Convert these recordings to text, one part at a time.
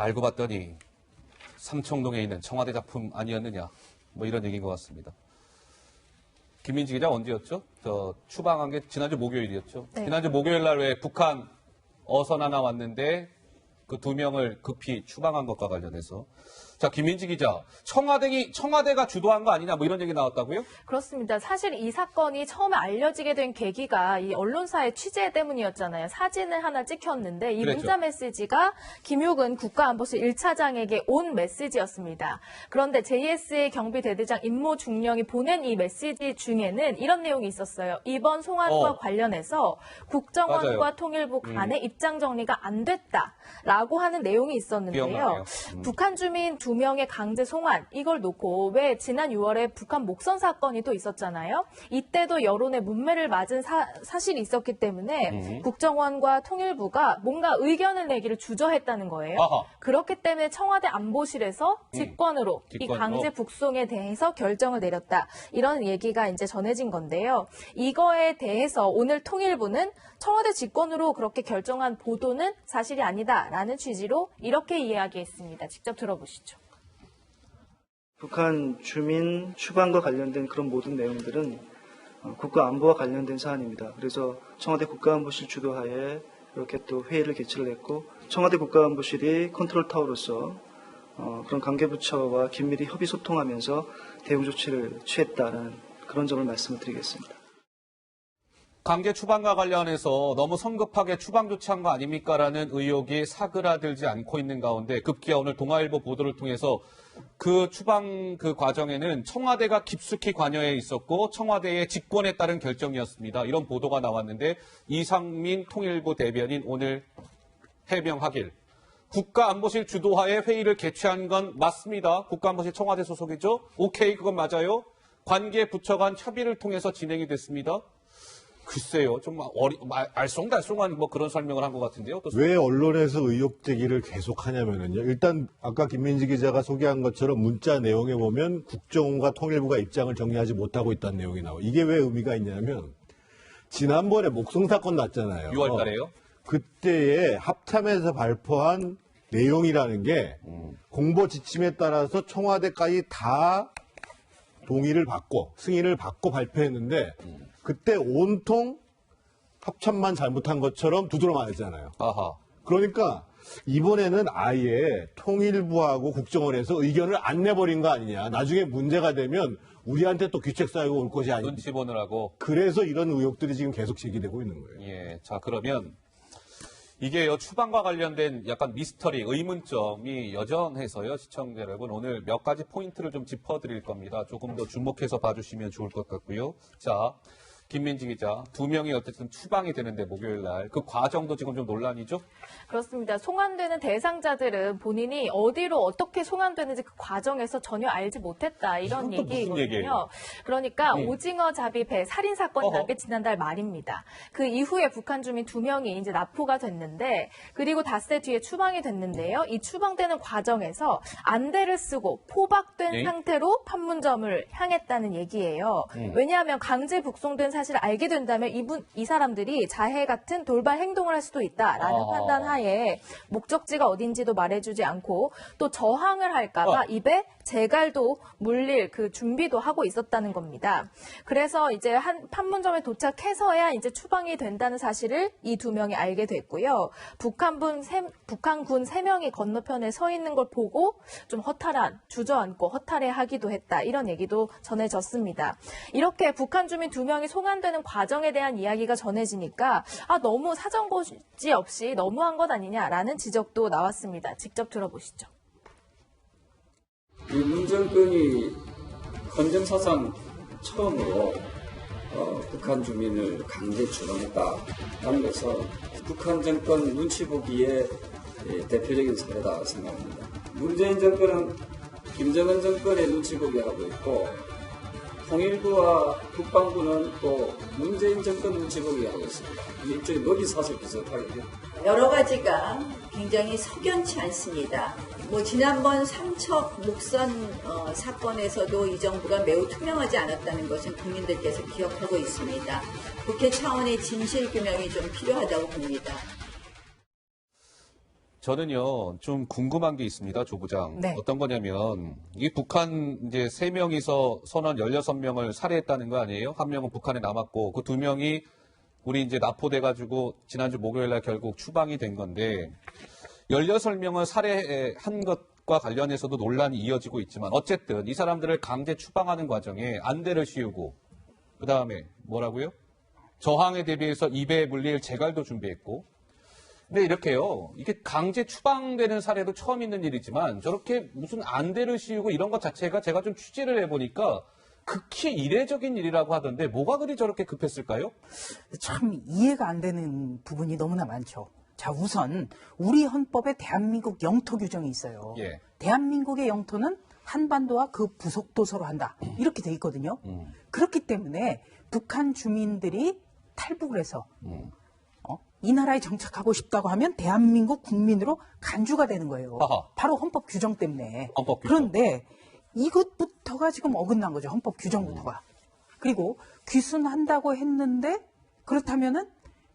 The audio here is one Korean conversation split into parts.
알고 봤더니 삼청동에 있는 청와대 작품 아니었느냐. 뭐 이런 얘기인 것 같습니다. 김민지 기자 언제였죠? 추방한 게 지난주 목요일이었죠. 네. 지난주 목요일 날 왜 북한 어선 하나 왔는데 그 2명을 급히 추방한 것과 관련해서. 자, 김민지 기자, 청와대가 주도한 거 아니냐, 뭐 이런 얘기 나왔다고요? 그렇습니다. 사실 이 사건이 처음에 알려지게 된 계기가 이 언론사의 취재 때문이었잖아요. 사진을 하나 찍혔는데 이 그랬죠. 문자 메시지가 김용근 국가안보실 1차장에게 온 메시지였습니다. 그런데 JS의 경비대대장 임모 중령이 보낸 이 메시지 중에는 이런 내용이 있었어요. 이번 송환과 관련해서 국정원과 맞아요. 통일부 간의 입장 정리가 안 됐다라고 하는 내용이 있었는데요. 기억나네요. 북한 주민 2명의 강제 송환 이걸 놓고 왜 지난 6월에 북한 목선 사건이 또 있었잖아요. 이때도 여론의 문매를 맞은 사실이 있었기 때문에 국정원과 통일부가 뭔가 의견을 내기를 주저했다는 거예요. 아하. 그렇기 때문에 청와대 안보실에서 직권으로 이 직권으로. 강제 북송에 대해서 결정을 내렸다. 이런 얘기가 이제 전해진 건데요. 이거에 대해서 오늘 통일부는 청와대 직권으로 그렇게 결정한 보도는 사실이 아니다라는 취지로 이렇게 이야기했습니다. 직접 들어보시죠. 북한 주민 추방과 관련된 그런 모든 내용들은 국가안보와 관련된 사안입니다. 그래서 청와대 국가안보실 주도하에 이렇게 또 회의를 개최를 했고 청와대 국가안보실이 컨트롤타워로서 그런 관계부처와 긴밀히 협의 소통하면서 대응 조치를 취했다는 그런 점을 말씀을 드리겠습니다. 강제 추방과 관련해서 너무 성급하게 추방 조치한 거 아닙니까라는 의혹이 사그라들지 않고 있는 가운데 급기야 오늘 동아일보 보도를 통해서 그 추방 그 과정에는 청와대가 깊숙이 관여해 있었고 청와대의 직권에 따른 결정이었습니다. 이런 보도가 나왔는데 이상민 통일부 대변인 오늘 해명하길. 국가안보실 주도하에 회의를 개최한 건 맞습니다. 국가안보실 청와대 소속이죠. 오케이, 그건 맞아요. 관계 부처 간 협의를 통해서 진행이 됐습니다. 글쎄요, 좀 알쏭달쏭한 뭐 그런 설명을 한 것 같은데요. 어떻습니까? 왜 언론에서 의혹 제기를 계속하냐면요. 일단 아까 김민지 기자가 소개한 것처럼 문자 내용에 보면 국정원과 통일부가 입장을 정리하지 못하고 있다는 내용이 나와요. 이게 왜 의미가 있냐면 지난번에 목성 사건 났잖아요. 6월 달에요? 그때에 합참에서 발표한 내용이라는 게 공보 지침에 따라서 청와대까지 다 동의를 받고 승인을 받고 발표했는데 그때 온통 합참만 잘못한 것처럼 두드러 맞았잖아요. 아하. 그러니까 이번에는 아예 통일부하고 국정원에서 의견을 안 내버린 거 아니냐. 나중에 문제가 되면 우리한테 또 귀책 쌓이고 올 것이 아니냐. 눈치 보느라고. 그래서 이런 의혹들이 지금 계속 제기되고 있는 거예요. 예. 자, 그러면 이게요, 추방과 관련된 약간 미스터리, 의문점이 여전해서요, 시청자 여러분. 오늘 몇 가지 포인트를 좀 짚어드릴 겁니다. 조금 더 주목해서 봐주시면 좋을 것 같고요. 자, 김민지 기자, 2명이 어쨌든 추방이 되는데 목요일 날 그 과정도 지금 좀 논란이죠? 그렇습니다. 송환되는 대상자들은 본인이 어디로 어떻게 송환되는지 그 과정에서 전혀 알지 못했다. 이런 이건 또 무슨 얘기예요? 얘기거든요. 그러니까 오징어 잡이 배 살인 사건이 난 게 지난달 말입니다. 그 이후에 북한 주민 2명이 이제 납포가 됐는데 그리고 닷새 뒤에 추방이 됐는데요. 이 추방되는 과정에서 안대를 쓰고 포박된 상태로 판문점을 향했다는 얘기예요. 왜냐하면 강제 북송된 사실을 알게 된다면 이 사람들이 자해 같은 돌발 행동을 할 수도 있다라는 판단 하에 목적지가 어딘지도 말해주지 않고 또 저항을 할까봐 입에 재갈도 물릴 그 준비도 하고 있었다는 겁니다. 그래서 이제 판문점에 도착해서야 이제 추방이 된다는 사실을 이 2명이 알게 됐고요. 북한군 3명이 건너편에 서 있는 걸 보고 좀 주저앉고 허탈해하기도 했다. 이런 얘기도 전해졌습니다. 이렇게 북한 주민 2명이 송환되는 과정에 대한 이야기가 전해지니까 너무 사정고지 없이 너무한 것 아니냐라는 지적도 나왔습니다. 직접 들어보시죠. 이 문정권이 헌정사상 처음으로 북한 주민을 강제 추방했다는 것은 북한 정권 눈치 보기에 대표적인 사례다 생각합니다. 문재인 정권은 김정은 정권의 눈치 보기 하고 있고 통일부와 국방부는 또 문재인 정권 눈치 보기 하고 있습니다. 이게 일종의 먹이사슬 비슷하거든요. 여러 가지가 굉장히 석연치 않습니다. 지난번 삼척 목선 사건에서도 이 정부가 매우 투명하지 않았다는 것은 국민들께서 기억하고 있습니다. 국회 차원의 진실규명이 좀 필요하다고 봅니다. 저는요, 좀 궁금한 게 있습니다, 조 부장. 네. 어떤 거냐면, 이 북한 이제 3명이서 선원 16명을 살해했다는 거 아니에요? 한 명은 북한에 남았고, 그 2명이 우리 이제 납포돼가지고, 지난주 목요일 날 결국 추방이 된 건데, 16명을 살해한 것과 관련해서도 논란이 이어지고 있지만, 어쨌든 이 사람들을 강제 추방하는 과정에 안대를 씌우고, 그 다음에 뭐라고요? 저항에 대비해서 입에 물릴 재갈도 준비했고, 근데 이렇게요, 이게 강제 추방되는 사례도 처음 있는 일이지만 저렇게 무슨 안대를 씌우고 이런 것 자체가 제가 좀 취재를 해보니까 극히 이례적인 일이라고 하던데 뭐가 그리 저렇게 급했을까요? 참 이해가 안 되는 부분이 너무나 많죠. 자, 우선 우리 헌법에 대한민국 영토 규정이 있어요. 예. 대한민국의 영토는 한반도와 그 부속도 서로 한다. 이렇게 돼 있거든요. 그렇기 때문에 북한 주민들이 탈북을 해서 이 나라에 정착하고 싶다고 하면 대한민국 국민으로 간주가 되는 거예요. 아하. 바로 헌법 규정 때문에. 헌법 규정. 그런데 이것부터가 지금 어긋난 거죠. 헌법 규정부터가. 그리고 귀순한다고 했는데 그렇다면은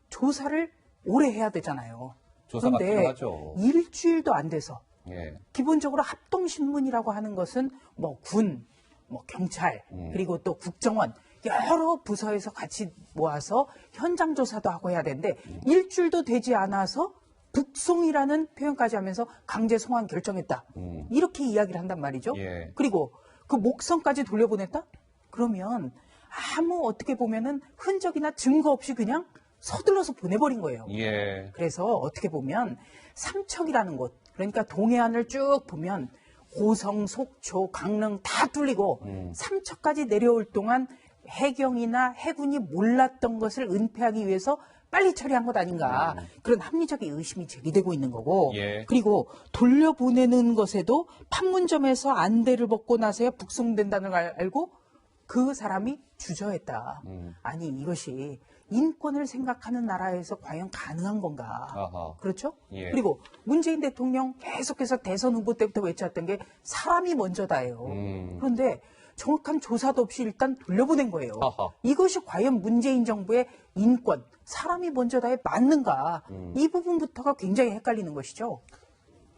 조사를 오래 해야 되잖아요. 조사가 그런데 필요하죠. 일주일도 안 돼서 예. 기본적으로 합동신문이라고 하는 것은 뭐 군, 뭐 경찰, 그리고 또 국정원 여러 부서에서 같이 모아서 현장 조사도 하고 해야 되는데 일주일도 되지 않아서 북송이라는 표현까지 하면서 강제 송환 결정했다. 이렇게 이야기를 한단 말이죠. 예. 그리고 그 목성까지 돌려보냈다? 그러면 아무 어떻게 보면은 흔적이나 증거 없이 그냥 서둘러서 보내버린 거예요. 예. 그래서 어떻게 보면 삼척이라는 곳, 그러니까 동해안을 쭉 보면 고성, 속초, 강릉 다 뚫리고 삼척까지 내려올 동안 해경이나 해군이 몰랐던 것을 은폐하기 위해서 빨리 처리한 것 아닌가. 그런 합리적인 의심이 제기되고 있는 거고. 예. 그리고 돌려보내는 것에도 판문점에서 안대를 벗고 나서야 북송된다는 걸 알고 그 사람이 주저했다. 아니 이것이 인권을 생각하는 나라에서 과연 가능한 건가. 아하. 그렇죠? 예. 그리고 문재인 대통령 계속해서 대선 후보 때부터 외쳤던 게 사람이 먼저다예요. 그런데 정확한 조사도 없이 일단 돌려보낸 거예요. 아하. 이것이 과연 문재인 정부의 인권, 사람이 먼저다에 맞는가. 이 부분부터가 굉장히 헷갈리는 것이죠.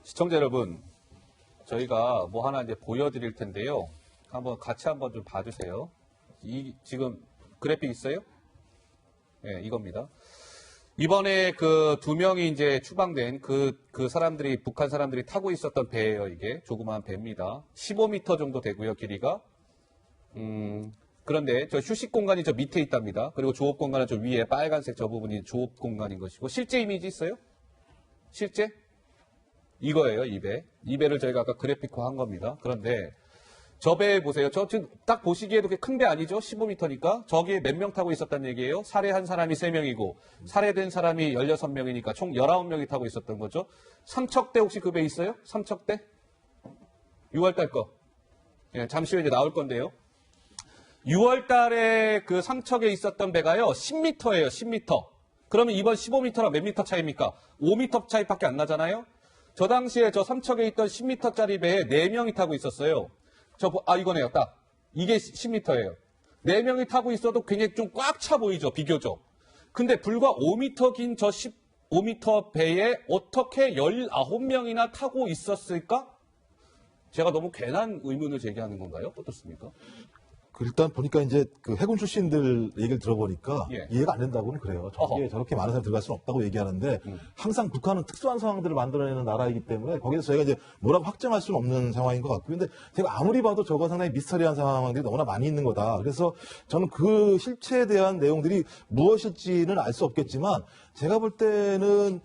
시청자 여러분, 저희가 뭐 하나 이제 보여드릴 텐데요. 같이 한번 좀 봐주세요. 지금 그래픽 있어요? 예, 이겁니다. 이번에 그 2명이 이제 추방된 그 사람들이, 북한 사람들이 타고 있었던 배예요, 이게. 조그마한 배입니다. 15m 정도 되고요, 길이가. 그런데 저 휴식 공간이 저 밑에 있답니다. 그리고 조업 공간은 저 위에 빨간색 저 부분이 조업 공간인 것이고. 실제 이미지 있어요? 실제? 이거예요, 이 배. 이 배를 저희가 아까 그래픽화 한 겁니다. 그런데 저 배 보세요. 저 지금 딱 보시기에도 큰 배 아니죠? 15m니까. 저기에 몇 명 타고 있었다는 얘기예요? 살해한 사람이 3명이고, 살해된 사람이 16명이니까 총 19명이 타고 있었던 거죠. 삼척대 혹시 그 배 있어요? 삼척대? 6월달 거. 예, 잠시 후에 이제 나올 건데요. 6월달에 그 삼척에 있었던 배가요, 10m예요, 10m. 그러면 이번 15m랑 몇 미터 차이입니까? 5m 차이밖에 안 나잖아요? 저 당시에 저 삼척에 있던 10m짜리 배에 4명이 타고 있었어요. 이거네요, 딱. 이게 10m예요. 4명이 타고 있어도 굉장히 좀 꽉 차 보이죠, 비교적. 근데 불과 5m 긴 저 15m 배에 어떻게 19명이나 타고 있었을까? 제가 너무 괜한 의문을 제기하는 건가요? 어떻습니까? 일단 보니까 이제 그 해군 출신들 얘기를 들어보니까 예. 이해가 안 된다고는 그래요. 저렇게 많은 사람이 들어갈 수는 없다고 얘기하는데 항상 북한은 특수한 상황들을 만들어내는 나라이기 때문에 거기서 저희가 이제 뭐라고 확정할 수는 없는 상황인 것 같고요. 근데 제가 아무리 봐도 저거 상당히 미스터리한 상황들이 너무나 많이 있는 거다. 그래서 저는 그 실체에 대한 내용들이 무엇일지는 알 수 없겠지만 제가 볼 때는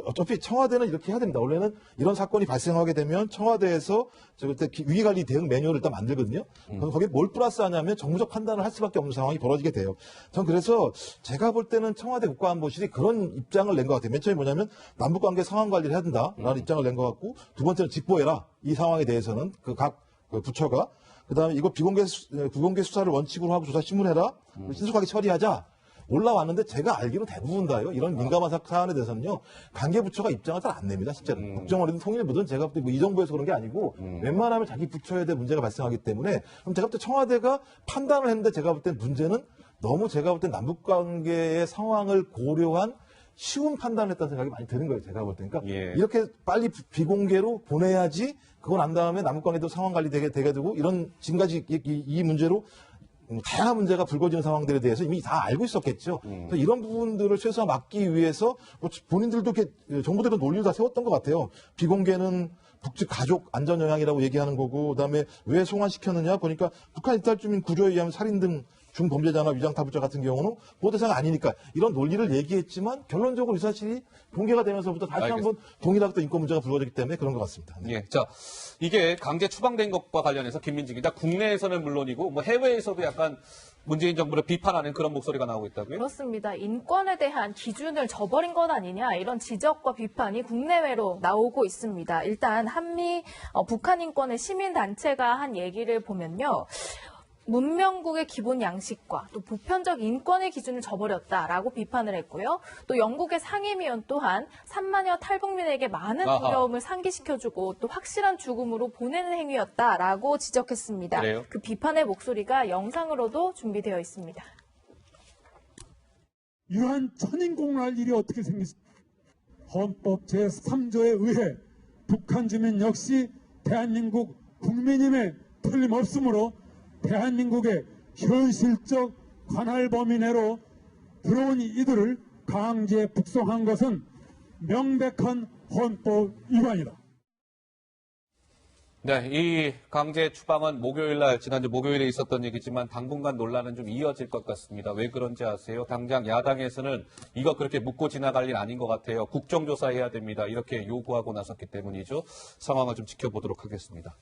어차피 청와대는 이렇게 해야 됩니다. 원래는 이런 사건이 발생하게 되면 청와대에서 그때 위기관리 대응 매뉴얼을 일단 만들거든요. 그럼 거기에 뭘 플러스 하냐면 정무적 판단을 할 수밖에 없는 상황이 벌어지게 돼요. 전 그래서 제가 볼 때는 청와대 국가안보실이 그런 입장을 낸 것 같아요. 맨 처음에 뭐냐면 남북관계 상황 관리를 해야 된다라는 입장을 낸 것 같고, 두 번째는 직보해라. 이 상황에 대해서는 각 부처가. 그다음에 이거 비공개 수사를 원칙으로 하고 조사 신문해라. 신속하게 처리하자. 올라왔는데 제가 알기로 대부분 다요. 이런 민감한 사안에 대해서는요. 관계부처가 입장을 잘 안 냅니다. 실제로. 국정원이든 통일부든 제가 볼 때 뭐 이 정부에서 그런 게 아니고 웬만하면 자기 부처에 대한 문제가 발생하기 때문에, 그럼 제가 볼 때 청와대가 판단을 했는데 제가 볼 때 문제는 너무 제가 볼 때 남북관계의 상황을 고려한 쉬운 판단을 했다는 생각이 많이 드는 거예요. 제가 볼 때. 그러니까 예. 이렇게 빨리 비공개로 보내야지 그거 난 다음에 남북관계도 상황 관리 되게 되고 이런 지금까지 이 문제로 다양한 문제가 불거지는 상황들에 대해서 이미 다 알고 있었겠죠. 그래서 이런 부분들을 최소한 막기 위해서 뭐 본인들도 이렇게 정부들은 논리를 다 세웠던 것 같아요. 비공개는 북측 가족 안전 영향이라고 얘기하는 거고, 그다음에 왜 송환시켰느냐 보니까 북한 이탈주민 구조에 의하면 살인 등 중범죄자나 위장타부자 같은 경우는 보호 대상 아니니까 이런 논리를 얘기했지만 결론적으로 이 사실이 공개가 되면서부터 다시 한번 동일하게 또 인권 문제가 불거졌기 때문에 그런 것 같습니다. 네. 예, 자, 이게 강제 추방된 것과 관련해서 김민지 기자, 국내에서는 물론이고 뭐 해외에서도 약간 문재인 정부를 비판하는 그런 목소리가 나오고 있다고요? 그렇습니다. 인권에 대한 기준을 저버린 것 아니냐 이런 지적과 비판이 국내외로 나오고 있습니다. 일단 한미 북한 인권의 시민단체가 한 얘기를 보면요. 문명국의 기본 양식과 또 보편적 인권의 기준을 저버렸다라고 비판을 했고요. 또 영국의 상임위원 또한 3만여 탈북민에게 많은 두려움을 상기시켜주고 또 확실한 죽음으로 보내는 행위였다라고 지적했습니다. 그래요? 그 비판의 목소리가 영상으로도 준비되어 있습니다. 이러한 천인공할 일이 어떻게 생겼습니까? 헌법 제3조에 의해 북한 주민 역시 대한민국 국민임에 틀림없으므로 대한민국의 현실적 관할 범위 내로 들어온 이들을 강제 북송한 것은 명백한 헌법 위반이다. 네, 이 강제 추방은 지난주 목요일에 있었던 얘기지만 당분간 논란은 좀 이어질 것 같습니다. 왜 그런지 아세요? 당장 야당에서는 이거 그렇게 묻고 지나갈 일 아닌 것 같아요. 국정조사해야 됩니다. 이렇게 요구하고 나섰기 때문이죠. 상황을 좀 지켜보도록 하겠습니다.